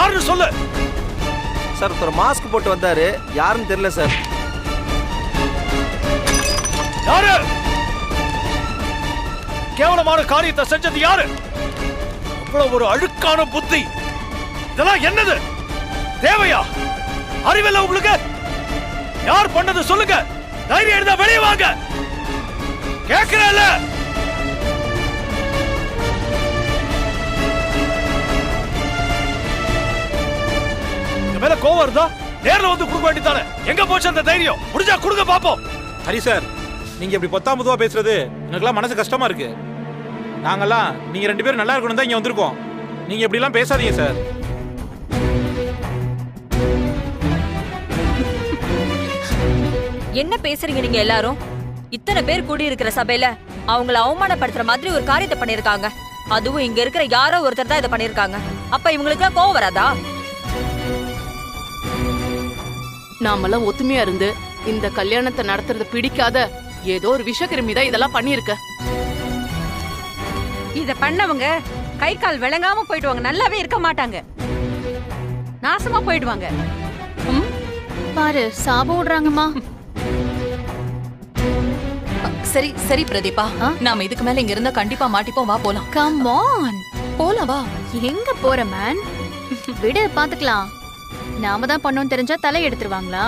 யாருன்னு சொல்லு. சார் ஒருத்தர் மாஸ்க் போட்டு வந்தாரு, யாருன்னு தெரியல சார். யாரு? கேவலமான காரியத்தை செஞ்சது யாரு? அவ்வளவு ஒரு அழுக்கான புத்தி, இதெல்லாம் என்னது? தேவையா? அறிவில்லை உங்களுக்கு? யார் பண்ணது சொல்லுங்க. தைரியம் இருந்தா வெளியே வாங்க. கேட்கிறேன்ல. மேல கோவம் இருந்தா நேர்ல வந்து கொடுக்க வேண்டியதானே. எங்க போச்சு அந்த தைரியம்? முடிஞ்சா கொடுங்க பாப்போம். ஹரி சார், நீங்க இப்படி பொத்தாமதுவா பேசுறது எனக்குலாம் மனசு கஷ்டமா இருக்கு. நாங்கெல்லாம் நீங்க 2 பேரும் நல்லா இருக்கணும் தான் இங்க வந்திருக்கோம். நீங்க இப்படி எல்லாம் பேசாதீங்க சார். என்ன பேசுறீங்க நீங்க எல்லாரும்? இத்தனை பேர் கூடி இருக்கிற சபையில அவங்கள அவமானப்படுத்துற மாதிரி ஒரு காரியத்தை பண்ணிருக்காங்க. அதுவும் இங்க இருக்கிற யாரோ ஒருத்தர் தான் இதை பண்ணிருக்காங்க. அப்ப இவங்களுக்கு கோவம் வராதா? நாமெல்லாம் ஒத்துமையா இருந்து இந்த கல்யாணத்தை நடத்துறது பிடிக்காத ஏதோ ஒரு விஷக்கிருமி தான் இதெல்லாம் பண்ணிருக்க. இத பண்ணவங்க கை கால் விளங்காம போயிடுவாங்க, நல்லாவே இருக்க மாட்டாங்க, நாசமா போயிடுவாங்க. பாரு சாபம் விடுறாங்கம்மா. சரி சரி பிரதீபா, நாம இதுக்கு மேல இங்க இருந்தா கண்டிப்பா மாட்டிப்போம். வா போலாம். கம் ஆன் போலாம் வா. எங்க போற மேன்? விடு பாத்துக்கலாம். நாம தான் பண்ணோம் தெரிஞ்சா தலை எடுத்துருவாங்களா?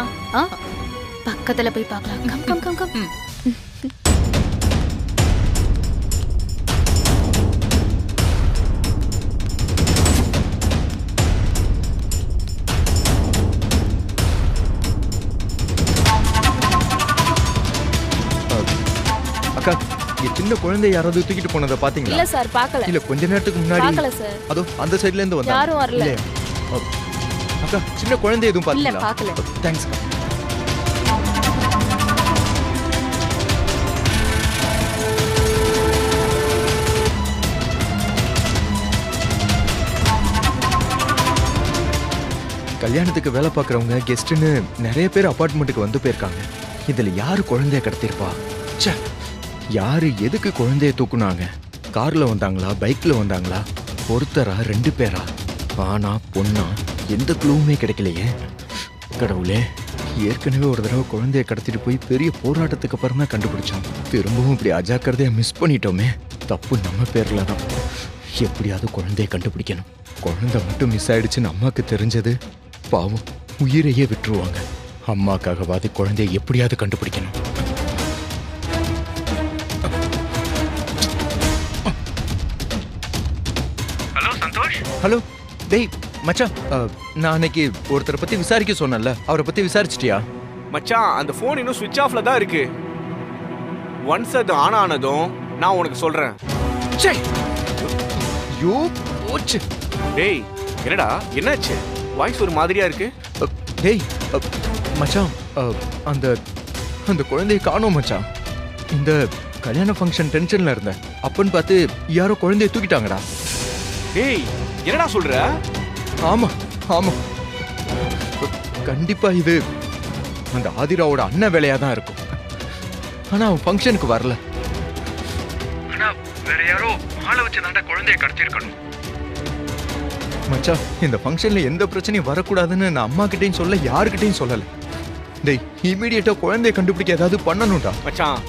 பக்கத்துல போய் பார்க்கலாம். Come come come come. அக்கா, சின்ன குழந்தை யாராவது தூக்கிட்டு போனதை பாத்தீங்களா? இல்ல சார், பார்க்கல. இல்ல கொஞ்ச நேரத்துக்கு முன்னாடி பார்க்கல சார். அதோ அந்த சைடுல இருந்து வந்தாங்க. யாரும் வரல. அக்கா, சின்ன குழந்தை எதுவும் பாத்தீங்களா? இல்ல, பார்க்கல. தேங்க்ஸ். கல்யாணத்துக்கு வேலை பார்க்குறவங்க கெஸ்ட்னு நிறைய பேர் அபார்ட்மெண்ட்டுக்கு வந்து போயிருக்காங்க. இதுல யாரு குழந்தைய கடத்திருப்பா? ச்சே, யாரு எதுக்கு குழந்தைய தூக்குனாங்க? கார்ல வந்தாங்களா, பைக்ல வந்தாங்களா, ஒருத்தரா 2 பேரா, ஆனா பொண்ணா, எந்த க்ளூவுமே கிடைக்கலையே. கடவுளே, ஏற்கனவே ஒரு தடவை குழந்தைய கடத்திட்டு போய் பெரிய போராட்டத்துக்கு அப்புறம் தான் கண்டுபிடிச்சோம். திரும்பவும் இப்படி அஜாக்கிரதையா மிஸ் பண்ணிட்டோமே. தப்பு நம்ம பேர்ல தான். எப்படியாவது குழந்தைய கண்டுபிடிக்கணும். குழந்தை மட்டும் மிஸ் ஆயிடுச்சுன்னு அம்மாக்கு தெரிஞ்சது பாவம், உயிரையே விட்டுருவாங்க. அம்மாக்காகவாது குழந்தைய எப்படியாவது கண்டுபிடிக்கணும். ஹலோ சந்தோஷ். ஹலோ டேய் மச்சான், நான் அன்னைக்கு ஒருத்தரை பத்தி விசாரிக்க சொன்னேன்ல, அவரை பத்தி விசாரிச்சிட்டியா? மச்சான், அந்த போன் இன்னும் சுவிட்ச் ஆஃப்ல தான் இருக்கு. ஒன்ஸ் அது ஆன் ஆனதும் நான் உனக்கு சொல்றேன். சே, யூ போச்சு. டேய், என்னடா என்னாச்சு? வாய்ஸ் ஒரு மாதிரியா இருக்கு. டேய் மச்சான், அந்த அந்த குழந்தையை காணோம் மச்சான். இந்த கல்யாண ஃபங்க்ஷன் டென்ஷன்ல இருந்தேன். அப்பன்னு பார்த்து யாரோ குழந்தைய தூக்கிட்டாங்கடா. டேய், என்னடா சொல்ற? ஆமா ஆமா, கண்டிப்பா இது அந்த ஆதிராவோட அண்ணன் வேலையா தான் இருக்கும். ஆனா அவன் ஃபங்க்ஷனுக்கு வரல. ஆனா வேற யாரோ ஆளை வச்சு தாண்டா குழந்தைய கடத்திருக்கணும். மச்சா, இந்த ஃபங்க்ஷன்ல எந்த பிரச்சனையும் வரக்கூடாதுன்னு நான் அம்மா கிட்டையும் சொல்ல, யாருக்கிட்டையும் சொல்லல. டேய், இமீடியட்டா குழந்தைய கண்டுபிடிக்க ஏதாவது பண்ணணும்டா. மச்சான்,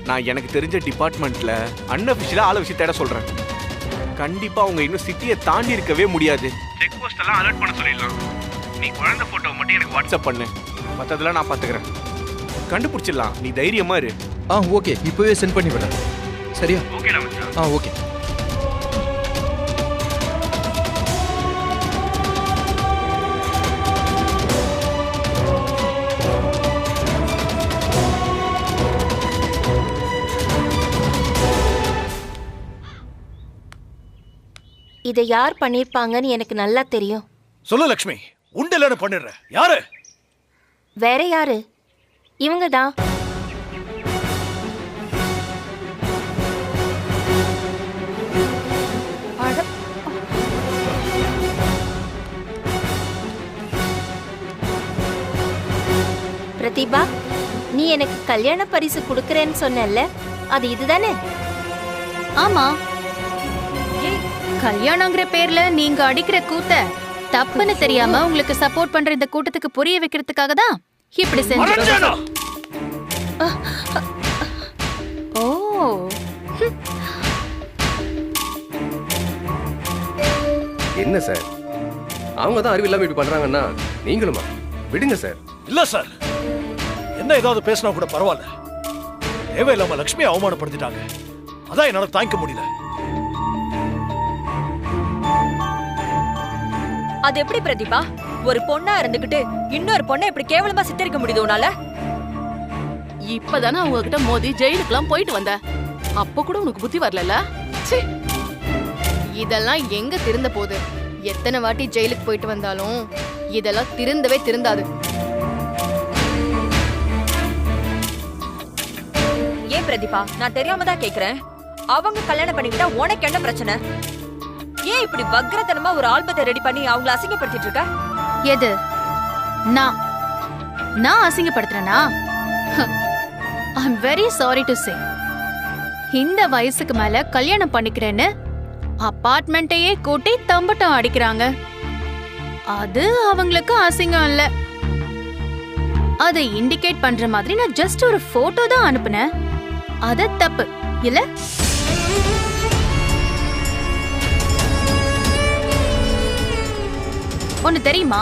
நான் எனக்கு தெரிஞ்ச டிபார்ட்மெண்ட்ல அன்அஃபிஷியலா ஆளை வச்சு தேட சொல்றேன். கண்டிப்பா அவங்க இன்னும் சிட்டியை தாண்டி இருக்கவே முடியாது. செக் போஸ்ட் எல்லாம் அலர்ட் பண்ண சொல்லிடலாம். நீ குழந்தை போட்டோ மட்டும் எனக்கு வாட்ஸ்அப் பண்ணு, மற்றதெல்லாம் நான் பார்த்துக்கிறேன். கண்டுபிடிச்சிடலாம், நீ தைரியமா இரு. ஓகே, இப்பவே சென்ட் பண்ணி விடுறேன். சரியா? ஓகேடா மச்சான். ஓகே. இதை யார் பண்ணிருப்பாங்கன்னு எனக்கு நல்லா தெரியும். சொல்லு லட்சுமி, உண்டலன்னு பண்ணிடுற. யாரு? வேற யாரு? இவங்க தான். பிரதீபா, நீ எனக்கு கல்யாண பரிசு கொடுக்கறேன்னு சொன்னல, அது இதுதானே? ஆமா. கல்யாணங்கிற பேர்ல நீங்க அடிக்கிற கூத்த தப்புன்னு தெரியாம உங்களுக்கு சப்போர்ட் பண்ற இந்த கூட்டத்துக்கு புரிய வைக்கிறதுக்காக தான் இப்படி செஞ்சு. ஓ, என்ன சார், அவங்க தான் அறிவு இல்லாம இப்படி பண்றாங்கன்னா நீங்களுமா? விடுங்க சார். இல்ல சார், என்ன ஏதாவது பேசினா கூட பரவாயில்ல. தேவையில்லாம லட்சுமியை அவமானப்படுத்திட்டாங்க. அதான் என்னால தாங்கிக்க முடியல. அது எப்படி பிரதீபா? ஒரு பொண்ணா இருந்துகிட்டு இன்னொரு பொண்ணை இப்படி கேவலமா சித்தரிக்க முடியுது உன்னால? இப்பதானே அவங்க கிட்ட மோதி ஜெயிலுக்குலாம் போயிட்டு வந்த, அப்ப கூட உனக்கு புத்தி வரல? இதெல்லாம் எங்க திருந்த போகுது? எத்தனை வாட்டி ஜெயிலுக்கு போயிட்டு வந்தாலும் இதெல்லாம் திருந்தவே திருந்தாது. ஏன் பிரதீபா, நான் தெரியாம தான் கேக்குறேன். அவங்க கல்யாணம் பண்ணிக்கிட்டா உனக்கு என்ன பிரச்சனை? ஏன் இப்படி வக்ரத்தனமா ஒரு ஆல்பத்தை ரெடி பண்ணி அவங்கள அசிங்கப்படுத்திட்டு இருக்க? எது நான் அசிங்கப்படுத்துறேனா? I am very sorry to say, இந்த வயசுக்கு மேல கல்யாணம் பண்ணிக்கிறேன்னு அபார்ட்மெண்ட்டையே கூட்டி தம்பட்டம் அடிக்கிறாங்க. அது அவங்களுக்கு அசிங்கம் இல்ல. அதை இண்டிகேட் பண்ற மாதிரி நான் ஜஸ்ட் ஒரு போட்டோ தான் அனுப்புனேன். அது தப்பு இல்ல? ஒன்னு தெரியுமா,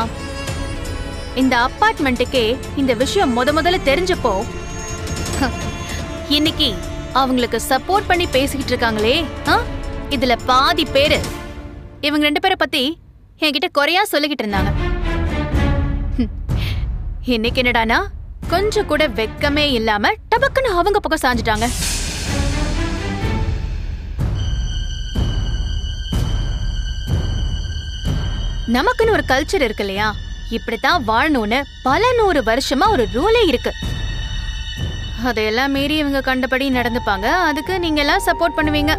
இந்த அபார்ட்மெண்ட்டுக்கே இந்த விஷயம் முதல்ல தெரிஞ்சப்போ இன்னைக்கு அவங்களுக்கு சப்போர்ட் பண்ணி பேசிக்கிட்டு இருக்காங்களே, இதுல பாதி பேரு இவங்க 2 பேரை பத்தி என்கிட்ட குறையா சொல்லிக்கிட்டு இருந்தாங்க. இன்னைக்கு என்னடானா கொஞ்சம் கூட வெக்கமே இல்லாம டபக்குன்னு அவங்க பக்கம் சாஞ்சிட்டாங்க. நமக்குன்னு ஒரு கல்ச்சர் இருக்கு இல்லையா? இப்படித்தான் வாழணும்னு பல 100 வருஷமா ஒரு ரூலே இருக்கு. அதையெல்லாம் மீறி இவங்க கண்டபடி நடந்துப்பாங்க. அதுக்கு நீங்க எல்லாம் சப்போர்ட் பண்ணுவீங்க.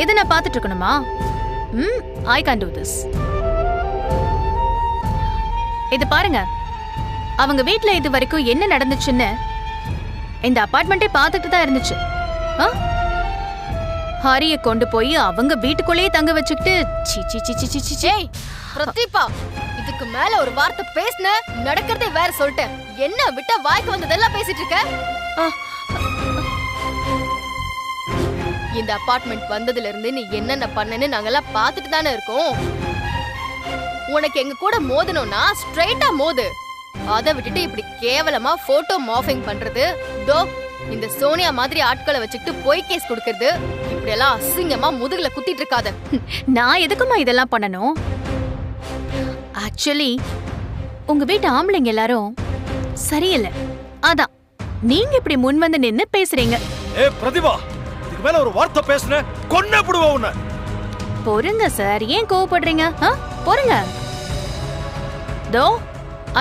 இதை நான் பார்த்துட்டு இருக்கணுமா? I can't do this. இது பாருங்க, அவங்க வீட்ல இது வரைக்கும் என்ன நடந்துச்சுன்னு இந்த அபார்ட்மெண்ட்டே பார்த்துட்டு தான் இருந்துச்சு. ஹரிய கொண்டு போய் அவங்க வீட்டுக்குள்ளேயே தங்க வச்சுக்கிட்டு பிரதீபா, இதுக்கு மேல ஒரு வார்த்தை பேசுன நடக்கிறதே வேற சொல்லிட்டேன். என்ன விட்டா வாய்க்கு வந்ததெல்லாம் பேசிட்டு இருக்க? இந்த அபார்ட்மெண்ட் வந்ததுல இருந்து நீ என்னென்ன பண்ணன்னு நாங்கெல்லாம் பார்த்துட்டு தானே இருக்கோம். உனக்கு எங்க கூட மோதணும்னா ஸ்ட்ரைட்டா மோது. அதை விட்டுட்டு இப்படி கேவலமா போட்டோ மார்பிங் பண்றது, தோ இந்த சோனியா மாதிரி ஆட்களை வச்சுக்கிட்டு பொய் கேஸ் கொடுக்கறது, இப்படி எல்லாம் அசிங்கமா முதுகுல குத்திட்டு இருக்காத. நான் எதுக்குமா இதெல்லாம் பண்ணணும்? ஆக்சுவலி உங்க வீட்டு ஆம்பளைங்க எல்லாரும் சரியில்லை. அதான் நீங்க இப்படி முன் வந்து நின்னு பேசுறீங்க. ஏ பிரதிபா, இதுக்கு மேல ஒரு வார்த்தை பேசுன கொன்னே புடுவ உன்னை. பொறுங்க சார், ஏன் கோவப்படுறீங்க? பொறுங்க. தோ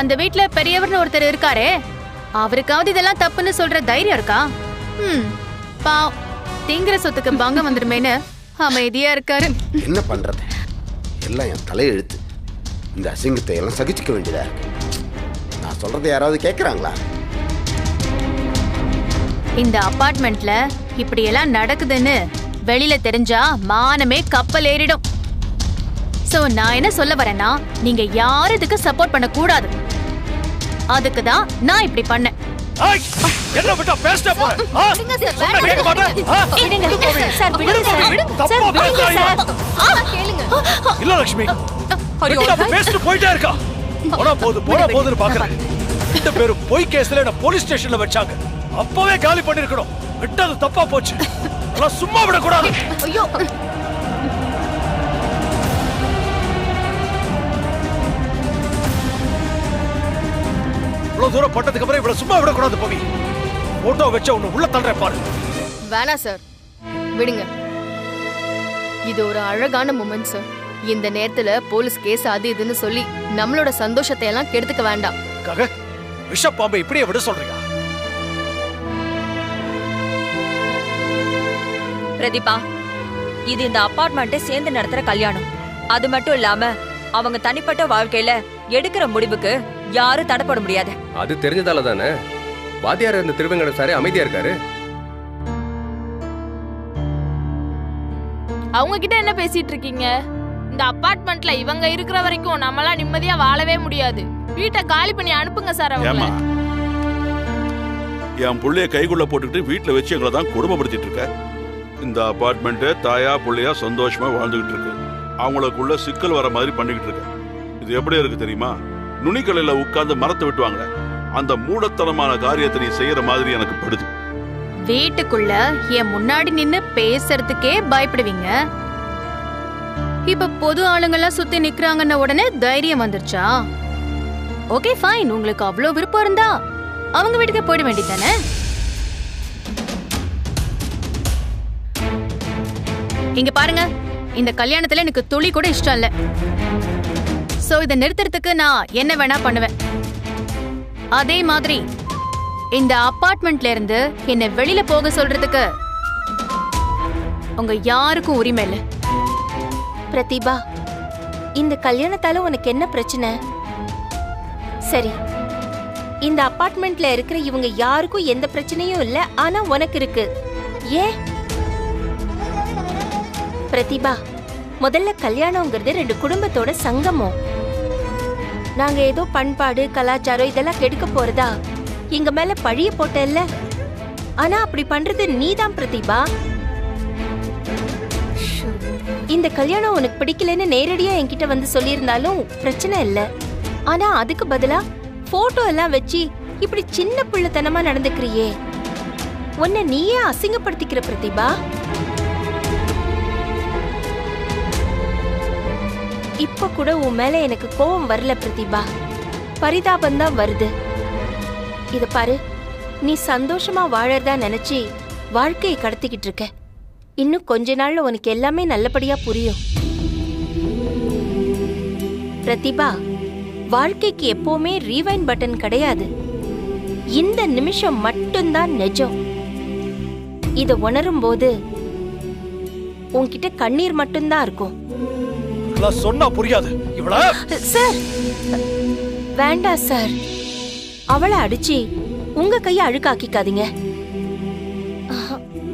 அந்த வீட்ல பெரியவர்னு ஒருத்தர் இருக்காரே, அவருக்காவது இதெல்லாம் தப்புன்னு சொல்ற தைரியம் இருக்கா? பாவம், திங்கிற சொத்துக்கு பங்கம் வந்துருமேன்னு அமைதியா இருக்காரு. என்ன பண்றது, எல்லாம் என் தலையெழுத்து. இந்த அசிங்கத்தை எல்லாம் சகிச்சுக்க வேண்டியதா இருக்கு. நான் சொல்றதை யாராவது கேட்கறாங்களா? இந்த அபார்ட்மெண்ட்ல இப்படி எல்லாம் நடக்குதுன்னு வெளியில தெரிஞ்சா மானமே கப்பல் ஏறிடும். சோ நான் என்ன சொல்ல வரேன்னா, நீங்க யாரும் இதுக்கு சப்போர்ட் பண்ண கூடாது. அதுக்கு தான் நான் இப்படி பண்ணேன். என்ன விட்டா பேஸ்டே போற? விடுங்க சார், விடுங்க சார், விடுங்க சார். கேளுங்க. இல்ல லட்சுமி, அவ பேஸ்ட் போயிட்டே இருக்கா. போனா போதுன்னு பாக்குறேன். 2 பேரும் போய் கேஸ்ல என்ன போலீஸ் ஸ்டேஷன்ல வச்சாங்க. அப்பவே காலி பண்ணிருக்கணும். விட்டது தப்பா போச்சு. அதெல்லாம் சும்மா விட கூடாது. ஐயோ, இவ்வளவு தூரம் பட்டதுக்கு அப்புறம் இவ்வளவு சும்மா விடக்கூடாது. போவி போட்டோ வச்ச உன்னை உள்ள தள்ளுறேன் பாரு. வேணா சார், விடுங்க. இது ஒரு அழகான மொமெண்ட் சார். இந்த நேரத்துல போலீஸ் கேஸ் அது இதுன்னு சொல்லி நம்மளோட சந்தோஷத்தை எல்லாம் கெடுத்துக்க வேண்டாம். விஷப்பாம்பை இப்படியே விட சொல்றீங்க? பிரதீபா, இது இந்த அபார்ட்மெண்ட்டை சேர்ந்து நடத்துற கல்யாணம். அது மட்டும் இல்லாம அவங்க தனிப்பட்ட வாழ்க்கையில எடுக்கிற முடிவுக்கு யாரும் தடைப்பட முடியாது. அது தெரிஞ்சதால தானே வாத்தியார் இந்த திருவெங்கட சாரே அமைதியா இருக்காரு. அவங்க கிட்ட என்ன பேசிட்டு இருக்கீங்க? இந்த அபார்ட்மெண்ட்ல இவங்க இருக்கிற வரைக்கும் நம்மளாம் நிம்மதியா வாழவே முடியாது. வீட்டை காலி பண்ணி அனுப்புங்க சார் அவங்கள. என் புள்ளைய கைக்குள்ள போட்டுக்கிட்டு வீட்டுல வச்சு எங்களை தான் கொடுமைப்படுத்திட்டு இருக்க. இந்த அபார்ட்மெண்ட் தாயா புள்ளையா சந்தோஷமா வாழ்ந்துகிட்டு இருக்கு. அவங்களுக்குள்ள சிக்கல் வர மாதிரி பண்ணிக்கிட்டு இருக்க. இது எப்படி இருக்கு தெரியுமா? நுனிக்கலையில உட்கார்ந்து மரத்தை வெட்டுவாங்க. அந்த மூடத்தனமான காரியத்தை நீ செய்யற மாதிரி எனக்கு படுது. வீட்டுக்குள்ள என் முன்னாடி நின்னு பேசுறதுக்கே பயப்படுவீங்க. இப்ப பொது ஆளுங்கெல்லாம் சுத்தி நிக்கிறாங்கன்ன உடனே தைரியம் வந்துருச்சா? ஓகே ஃபைன், உங்களுக்கு அவ்வளவு விருப்பம் இருந்தா அவங்க வீட்டுக்கு போயிட வேண்டியதானே? இங்க பாருங்க, இந்த கல்யாணத்துல எனக்கு துளி கூட இஷ்டம் இல்ல. சோ இதை நிறுத்துறதுக்கு நான் என்ன வேணா பண்ணுவேன். அதே மாதிரி இந்த அபார்ட்மெண்ட்ல இருந்து என்ன வெளியில போக சொல்றதுக்கு உங்க யாருக்கும் உரிமை இல்ல. பிரதிபா, இந்த கல்யாணத்தால உனக்கு என்ன பிரச்சனை? சரி, இந்த அபார்ட்மெண்ட்ல இருக்கிற இவங்க யாருக்கும் எந்த பிரச்சனையும் இல்ல, ஆனா உனக்கு இருக்கு. ஏன் பிரதிபா? முதல்ல கல்யாணம்ங்கிறது 2 குடும்பத்தோட சங்கமம். நாங்க ஏதோ பண்பாடு கலாச்சாரம் இதெல்லாம் கெடுக்க போறதா எங்க மேல பழிய போட்டல்ல? ஆனா அப்படி பண்றது நீதான் பிரதிபா. இந்த கல்யாணம் உனக்கு பிடிக்கலன்னு நேரடியா என்கிட்ட வந்து சொல்லியிருந்தாலும் பிரச்சனை இல்ல. ஆனா அதுக்கு பதிலா போட்டோ எல்லாம் வச்சு இப்படி சின்ன பிள்ளைத்தனமா நடந்துக்கிறியே, உன்னை நீயே அசிங்கப்படுத்திக்கிற பிரதிபா. இப்ப கூட உன் மேல எனக்கு கோபம் வரல பிரதிபா, பரிதாபம் தான் வருது. இத பாரு, நீ சந்தோஷமா வாழறதா நினைச்சு வாழ்க்கையை கடத்திக்கிட்டு இருக்க. இன்னும் கொஞ்ச நாள்ல உனக்கு எல்லாமே நல்லபடியா புரியும் பிரதிபா. வாழ்க்கைக்கு எப்பவுமே ரீவைண்ட் பட்டன் கிடையாது. இந்த நிமிஷம் மட்டும்தான் நிஜம். இத உணரும் போது உன்கிட்ட கண்ணீர் மட்டும்தான் இருக்கும். சொன்னா புரியாது இவள. சார் வேண்டாம் சார், அவளை அடிச்சு உங்க கைய அழுக்காக்கிக்காதீங்க.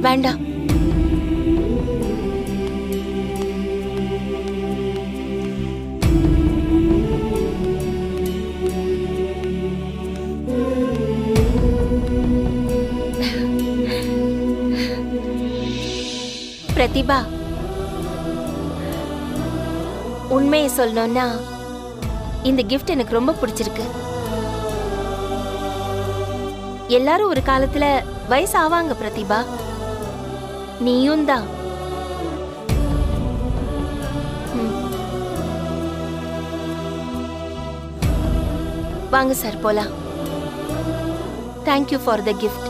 வேண்டாம். பிரதிபா, உண்மையை சொல்லணும்னா இந்த கிஃப்ட் எனக்கு ரொம்ப பிடிச்சிருக்கு. எல்லாரும் ஒரு காலத்துல வயசு ஆவாங்க பிரதிபா, நீயும் தான். வாங்க சார் போலாம். Thank you for the gift.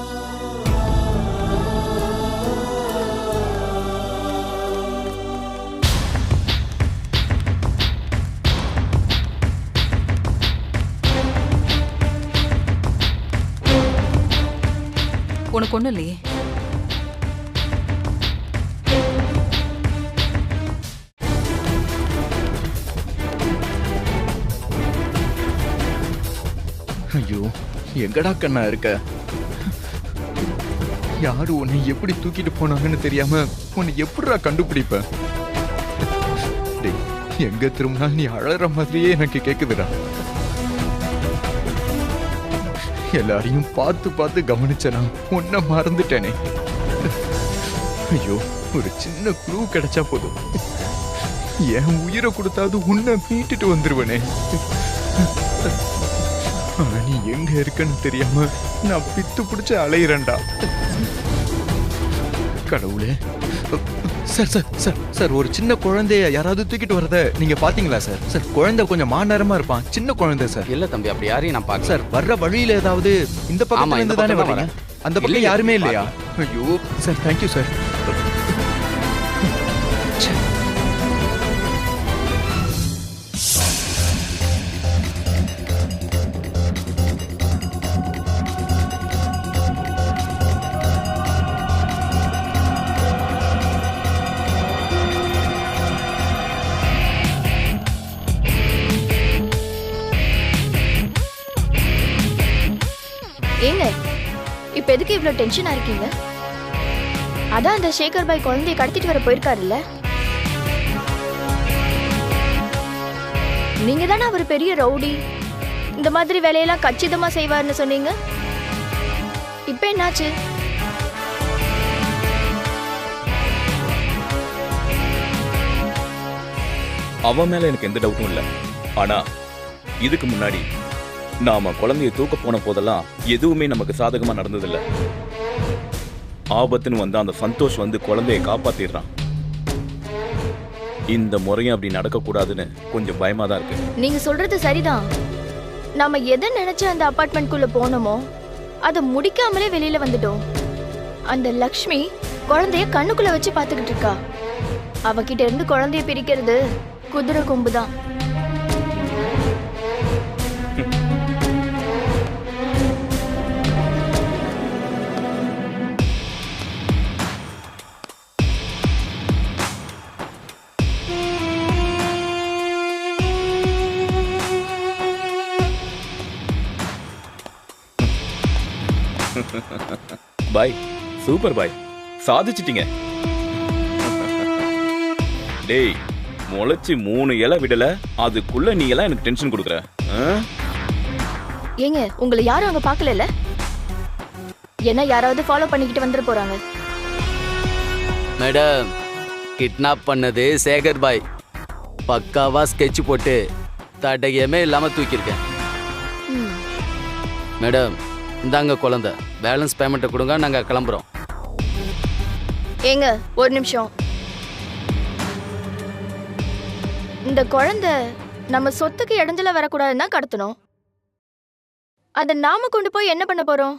உனக்கு ஒண்ணும் இல்லையே? ஐயோ, எங்கடா கண்ணா இருக்க? யாரு உன்னை எப்படி தூக்கிட்டு போனாங்கன்னு தெரியாம உன்னை எப்படிடா கண்டுபிடிப்ப? எங்க திரும்பினா நீ அழற மாதிரியே எனக்கு கேக்குதுடா. எல்லாரையும் பார்த்து பார்த்து கவனிச்சனா உன்னை மறந்துட்டேனே. ஐயோ, ஒரு சின்ன க்ளூ கிடைச்சா போதும், என் உயிரை கொடுத்தாவது உன்னை மீட்டுட்டு வந்துருவனே. ஆனா நீ எங்க இருக்கன்னு தெரியாம நான் பித்து பிடிச்சு அலையிறேன்டா. கடவுளே. சார் சார் சார் சார், ஒரு சின்ன குழந்தைய யாராவது தூக்கிட்டு வரத நீங்க பாத்தீங்களா சார்? சார், குழந்தை கொஞ்சம் மாநேரமா இருப்பான், சின்ன குழந்தை சார். இல்ல தம்பி, அப்படி யாரையும் நான் பார்க்க. சார், வர்ற வழியில ஏதாவது இந்த பக்கத்துல இருந்து தானே வரீங்க? அந்த பக்கம் யாருமே இல்லையா? ஐயோ சார், தேங்க்யூ சார். ஏங்க, இப்ப எதுக்கு இவ்ளோ டென்ஷனா இருக்கீங்க? அதான் அந்த சேகர் பாய் குழந்தையை கடத்திட்டு வர போயிருக்காருல்ல. நீங்க தானே அவர் பெரிய ரவுடி, இந்த மாதிரி வேலையெல்லாம் கச்சிதமா செய்வார்னு சொன்னீங்க. இப்ப என்னாச்சு? அவன் மேல எனக்கு எந்த டவுட்டும் இல்லை. ஆனா இதுக்கு முன்னாடி நாம குழந்தைய தூக்க போன போதெல்லாம் எதுவுமே நமக்கு சாதகமா நடந்ததில்லை. ஆபத்துன்னு வந்து அந்த சந்தோஷ் வந்து குழந்தைய காப்பாத்திடுறான். இந்த முறையும் அப்படி நடக்கக்கூடாதுன்னு கொஞ்சம் பயமா தான் இருக்கு. நீங்க சொல்றது சரிதான். நாம எதை நினைச்சு அந்த அபார்ட்மெண்ட்குள்ள போனோமோ அதை முடிக்காமலே வெளியில வந்துட்டோம். அந்த லக்ஷ்மி குழந்தைய கண்ணுக்குள்ள வச்சு பாத்துக்கிட்டு இருக்கா. அவகிட்ட இருந்து குழந்தைய பிரிக்கிறது குதிரை கொம்புதான். பாய், சூப்பர் பாய், சாதிச்சிட்டீங்க. டேய், முளைச்சு 3 இலை விடல, அதுக்குள்ள நீ எல்லாம் எனக்கு டென்ஷன் கொடுக்குற. ஏங்க, உங்களை யாரும் அங்க பாக்கல? என்ன யாராவது ஃபாலோ பண்ணிக்கிட்டு வந்துட போறாங்க? மேடம், கிட்னாப் பண்ணது சேகர் பாய். பக்காவா ஸ்கெட்ச் போட்டு தடயமே இல்லாம தூக்கியிருக்கேன். மேடம், இந்தாங்க குழந்தை, பேலன்ஸ் பேமெண்ட்டை கொடுங்க, நாங்க கிளம்புறோம். ஏங்க, ஒரு நிமிஷம். இந்த குழந்தை நம்ம சொத்துக்கு இடைஞ்சல வரக்கூடாதுன்னு தான் கடத்தணும். அதை நாம கொண்டு போய் என்ன பண்ண போறோம்?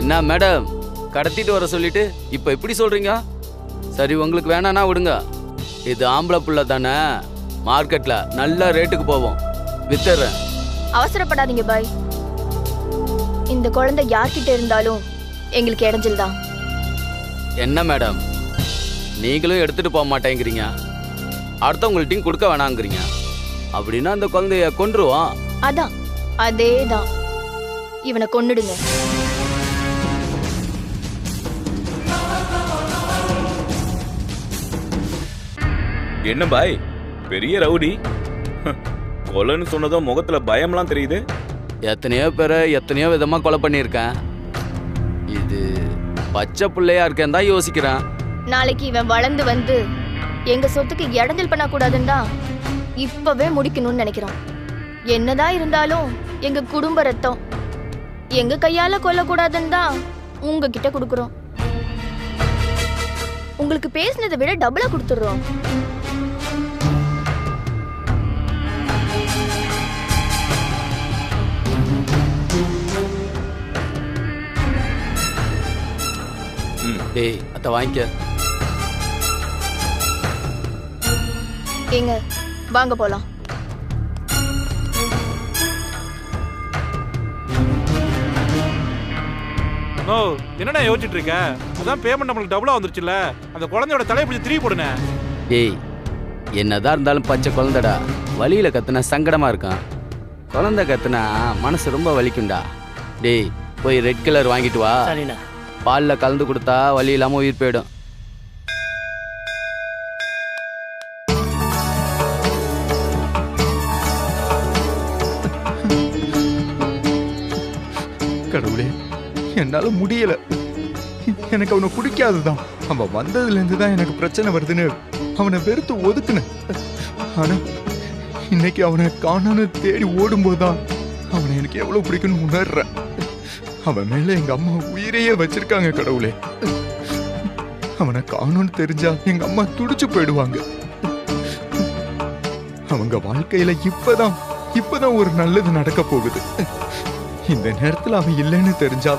என்ன மேடம், கடத்திட்டு வர சொல்லிட்டு இப்ப இப்படி சொல்றீங்க? சரி, உங்களுக்கு வேணானா விடுங்க. இது ஆம்பளை புள்ள தானே, மார்க்கெட்ல நல்ல ரேட்டுக்கு போவோம், வித்துறேன். அவசரப்படாதீங்க பாய். இந்த குழந்தை யார்கிட்ட இருந்தாலும் எங்களுக்கு இடைஞ்சல் தான். என்ன மேடம், நீங்களும் எடுத்துட்டு போக மாட்டேங்கிறீங்க, அடுத்தவங்கள்ட்டையும் கொடுக்க வேணாங்கிறீங்க. அப்படின்னா அந்த குழந்தைய கொன்றுவோம். அதான், அதேதான். இவனை கொன்னுடுங்க. என்ன பாய், பெரிய ரவுடி, கொலைன்னு சொன்னதும் முகத்துல பயம்லாம் தெரியுது. எத்தனையோ பேரை எத்தனையோ விதமா கொலை பண்ணியிருக்கேன். இது பச்சை பிள்ளையா இருக்கேன் தான் யோசிக்கிறேன். நாளைக்கு இவன் வளர்ந்து வந்து எங்க சொத்துக்கு இடைஞ்சல் பண்ண கூடாதுன்னு தான் இப்பவே முடிக்கணும்னு நினைக்கிறோம். என்னதான் இருந்தாலும் எங்க குடும்ப ரத்தம், எங்க கையால கொல்லக்கூடாதுன்னு தான் உங்ககிட்ட கொடுக்குறோம். உங்களுக்கு பேசினதை விட டபுளா கொடுத்துடுறோம். டேய், அத வாங்கிக்க. ஏங்க, வாங்க போலாம். நோ, என்னடா யோசிச்சுட்டு இருக்க? அதான் பேமெண்ட் நம்மளுக்கு டபுளா வந்துருச்சுல, அந்த குழந்தையோட தலையை பிடிச்சி திருப்பி போடுனே. டேய், என்னதான் இருந்தாலும் பச்சை குழந்தைடா, வலியில கத்துனா சங்கடமா இருக்கும், குழந்தை கத்துனா மனசு ரொம்ப வலிக்கும்டா. டேய், போய் ரெட் கலர் வாங்கிட்டு வா. பாலில் கலந்து கொடுத்தா வலி இல்லாம உயிர் போயிடும். கடவுளே, என்னால முடியல. எனக்கு அவனை பிடிக்காதுதான். அவன் வந்ததுல இருந்து தான் எனக்கு பிரச்சனை வருதுன்னு அவனை வெறுத்து ஒதுக்குனேன். ஆனா இன்னைக்கு அவனை காணான்னு தேடி ஓடும்போதுதான் அவனை எனக்கு எவ்வளவு பிடிக்குன்னு உணர்றேன். அவன் மேல எங்க அம்மா உயிரையே வச்சிருக்காங்க. கடவுளே, அவனை காணும்னு தெரிஞ்சா எங்க அம்மா துடிச்சு போயிடுவாங்க. அவங்க வாழ்க்கையில இப்பதான் ஒரு நல்லது நடக்க போகுது. இந்த நேரத்துல அவன் இல்லைன்னு தெரிஞ்சா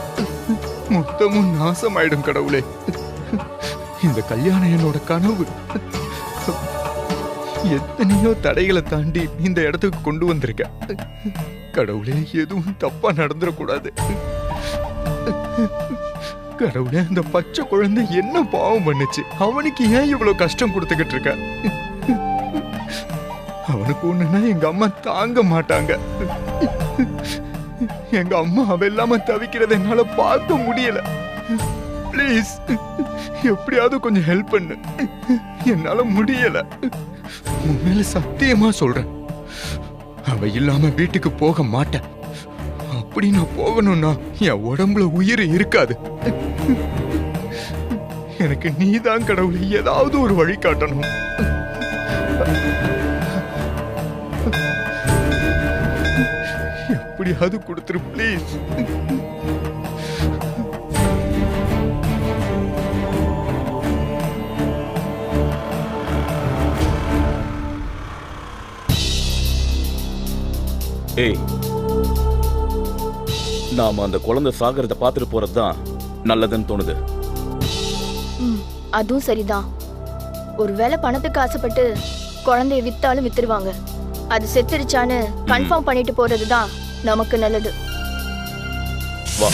மொத்தமும் நாசமாயிடும். கடவுளே, இந்த கல்யாணம் என்னோட கனவு. எத்தனையோ தடைகளை தாண்டி இந்த இடத்துக்கு கொண்டு வந்திருக்க. கடவுளே, எதுவும் தப்பா நடந்துடக்கூடாது. கடவுளே, அந்த பச்சை குழந்தை என்ன பாவம் பண்ணுச்சு? அவனுக்கு ஏன் இவ்வளவு கஷ்டம் கொடுத்துக்கிட்டு இருக்க? அவனுக்கு ஒண்ணுன்னா எங்க அம்மா தாங்க மாட்டாங்க. எங்க அம்மா அவ இல்லாம தவிக்கிறத என்னால பார்க்க முடியல. ப்ளீஸ், எப்படியாவது கொஞ்சம் ஹெல்ப் பண்ணு. என்னால முடியல. உன் மேல சத்தியமா சொல்றேன், அவ இல்லாம வீட்டுக்கு போக மாட்டேன். அப்படி நான் போகணும்னா என் உடம்புல உயிர் இருக்காது. எனக்கு நீதான் கடவுளை ஏதாவது ஒரு வழி காட்டணும். எப்படியாவது கொடுத்துரு ப்ளீஸ். ஏய், நாம அந்த குழந்தை சாகிறத பார்த்துட்டு போறதுதான் நல்லதுன்னு தோணுது. அதுவும் சரிதான். ஒருவேளை பணத்துக்கு ஆசைப்பட்டு குழந்தைய வித்தாலும் வித்துருவாங்க. அது செத்துருச்சான்னு கன்ஃபார்ம் பண்ணிட்டு போறதுதான் நமக்கு நல்லது. வா.